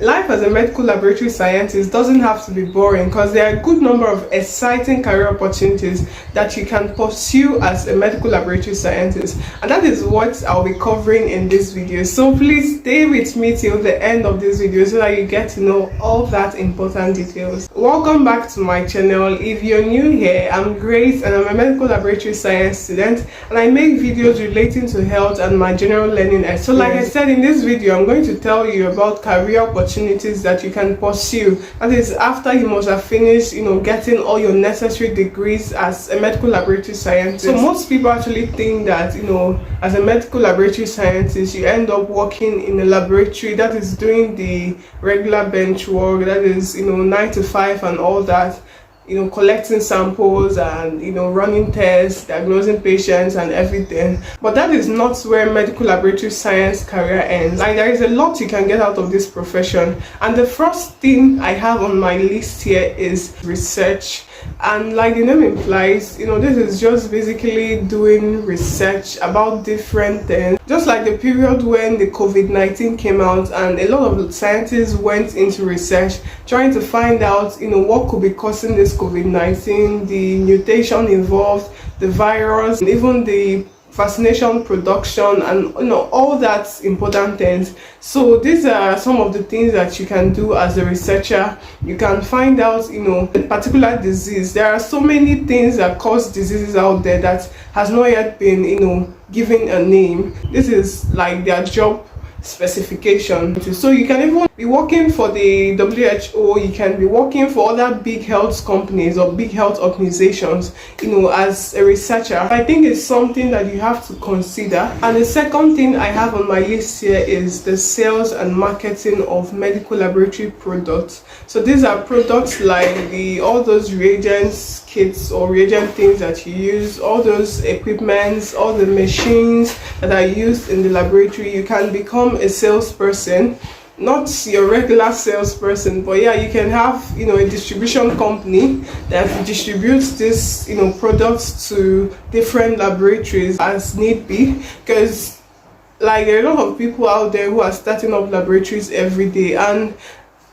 Life as a medical laboratory scientist doesn't have to be boring, because there are a good number of exciting career opportunities that you can pursue as a medical laboratory scientist, and that is what I'll be covering in this video. So please stay with me till the end of this video so that you get to know all that important details. Welcome back to my channel. If you're new here, I'm Grace and I'm a medical laboratory science student, and I make videos relating to health and my general learning experience. So like I said, in this video I'm going to tell you about career opportunities that you can pursue. That is after you must have finished, getting all your necessary degrees as a medical laboratory scientist. So most people actually think that, as a medical laboratory scientist, you end up working in a laboratory that is doing the regular bench work, that is, 9 to 5 and all that. Collecting samples and running tests, diagnosing patients and everything. But that is not where medical laboratory science career ends. Like, there is a lot you can get out of this profession, and the first thing I have on my list here is research. And like the name implies, this is just basically doing research about different things. Just like the period when the COVID-19 came out, and a lot of scientists went into research trying to find out, what could be causing this COVID-19, the mutation involved, the virus, and even the vaccination production, and all that important things. So these are some of the things that you can do as a researcher. You can find out a particular disease. There are so many things that cause diseases out there that has not yet been given a name. This is like their job specification. So you can even be working for the WHO, you can be working for other big health companies or big health organizations, as a researcher. I think it's something that you have to consider. And the second thing I have on my list here is the sales and marketing of medical laboratory products. So these are products like all those reagents, kits or reagent things that you use, all those equipments, all the machines that are used in the laboratory. You can become a salesperson, not your regular salesperson, but yeah, you can have a distribution company that distributes this products to different laboratories as need be, because like there are a lot of people out there who are starting up laboratories every day. And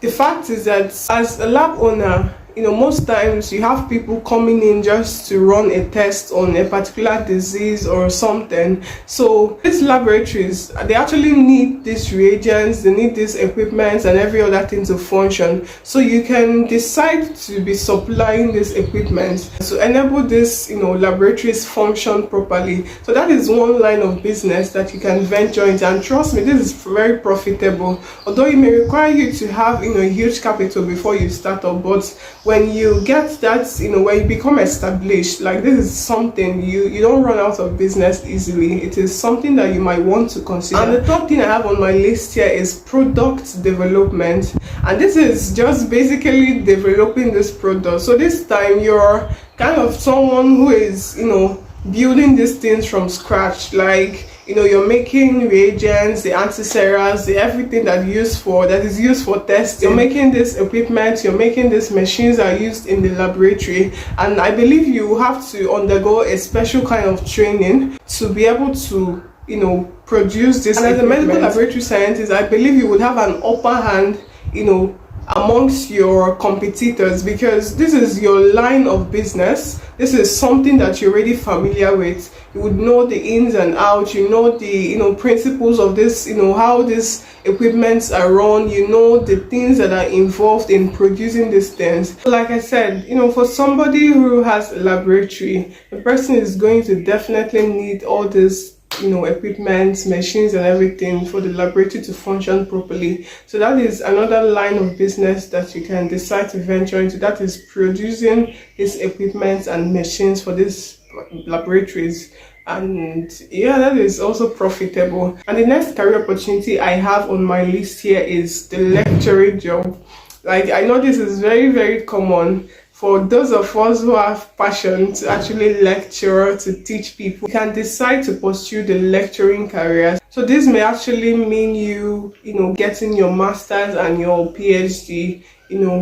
the fact is that as a lab owner, most times you have people coming in just to run a test on a particular disease or something. So these laboratories, they actually need these reagents, they need these equipments and every other thing to function. So you can decide to be supplying this equipment to enable this laboratories function properly. So that is one line of business that you can venture into, and trust me, this is very profitable. Although it may require you to have a huge capital before you start up, but when you get that, when you become established, like this is something you don't run out of business easily. It is something that you might want to consider. And the third thing I have on my list here is product development, and this is just basically developing this product. So this time you're kind of someone who is building these things from scratch. Like you're making reagents, the antiserals, the everything that is used for testing. You're making this equipment, you're making these machines that are used in the laboratory, and I believe you have to undergo a special kind of training to be able to produce this. And as a medical laboratory scientist, I believe you would have an upper hand amongst your competitors, because this is your line of business. This is something that you're already familiar with. You would know the ins and outs, the principles of this, how these equipments are run, the things that are involved in producing these things. Like I said, for somebody who has a laboratory, the person is going to definitely need all this equipment, machines and everything for the laboratory to function properly. So that is another line of business that you can decide to venture into, that is producing these equipment and machines for these laboratories. And yeah, that is also profitable. And the next career opportunity I have on my list here is the lecturing job. Like, I know this is very, very common for those of us who have passion to actually lecture, to teach people. You can decide to pursue the lecturing career. So this may actually mean you getting your master's and your PhD,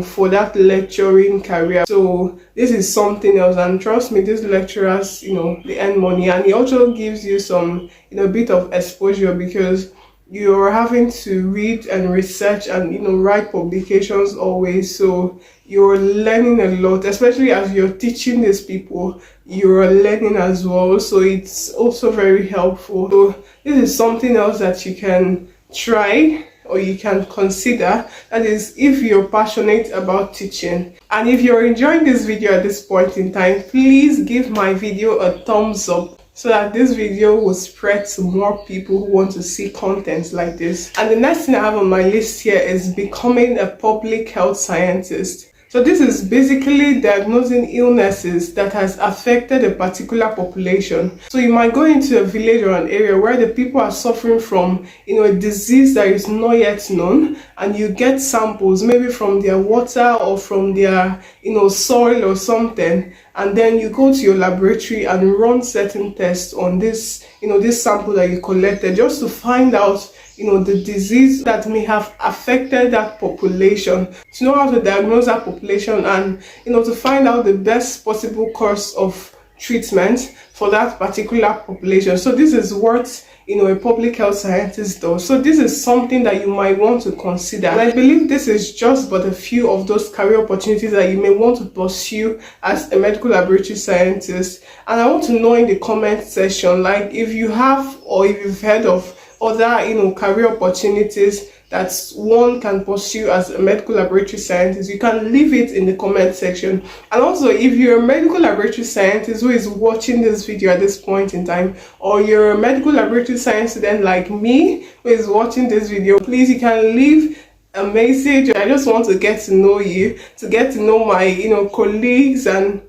for that lecturing career. So this is something else, and trust me, these lecturers, they earn money, and it also gives you some, bit of exposure, because you're having to read and research and write publications always, so you're learning a lot, especially as you're teaching these people, you're learning as well, so it's also very helpful. So this is something else that you can try or you can consider, that is if you're passionate about teaching. And if you're enjoying this video at this point in time, please give my video a thumbs up so that this video will spread to more people who want to see content like this. And the next thing I have on my list here is becoming a public health scientist. So this is basically diagnosing illnesses that has affected a particular population. So you might go into a village or an area where the people are suffering from a disease that is not yet known, and you get samples maybe from their water or from their soil or something, and then you go to your laboratory and run certain tests on this this sample that you collected, just to find out the disease that may have affected that population, to know how to diagnose that population, and to find out the best possible course of treatment for that particular population. So this is what a public health scientist does. So this is something that you might want to consider, and I believe this is just but a few of those career opportunities that you may want to pursue as a medical laboratory scientist. And I want to know in the comment section, like, if you have or if you've heard of other career opportunities that one can pursue as a medical laboratory scientist. You can leave it in the comment section. And also, if you're a medical laboratory scientist who is watching this video at this point in time, or you're a medical laboratory science student like me who is watching this video, please, you can leave a message. I just want to get to know you, to get to know my colleagues, and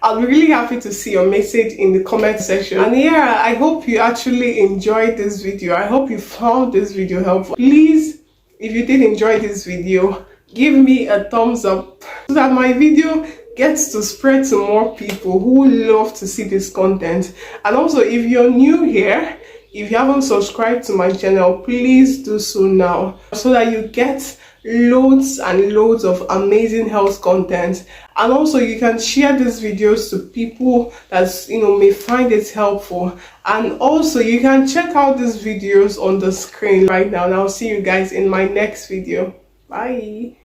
I'll be really happy to see your message in the comment section. And yeah, I hope you actually enjoyed this video. I hope you found this video helpful. Please, if you did enjoy this video, give me a thumbs up so that my video gets to spread to more people who love to see this content. And also, if you're new here, if you haven't subscribed to my channel, please do so now, so that you get loads and loads of amazing health content. And also, you can share these videos to people that may find it helpful. And also, you can check out these videos on the screen right now, and I'll see you guys in my next video. Bye.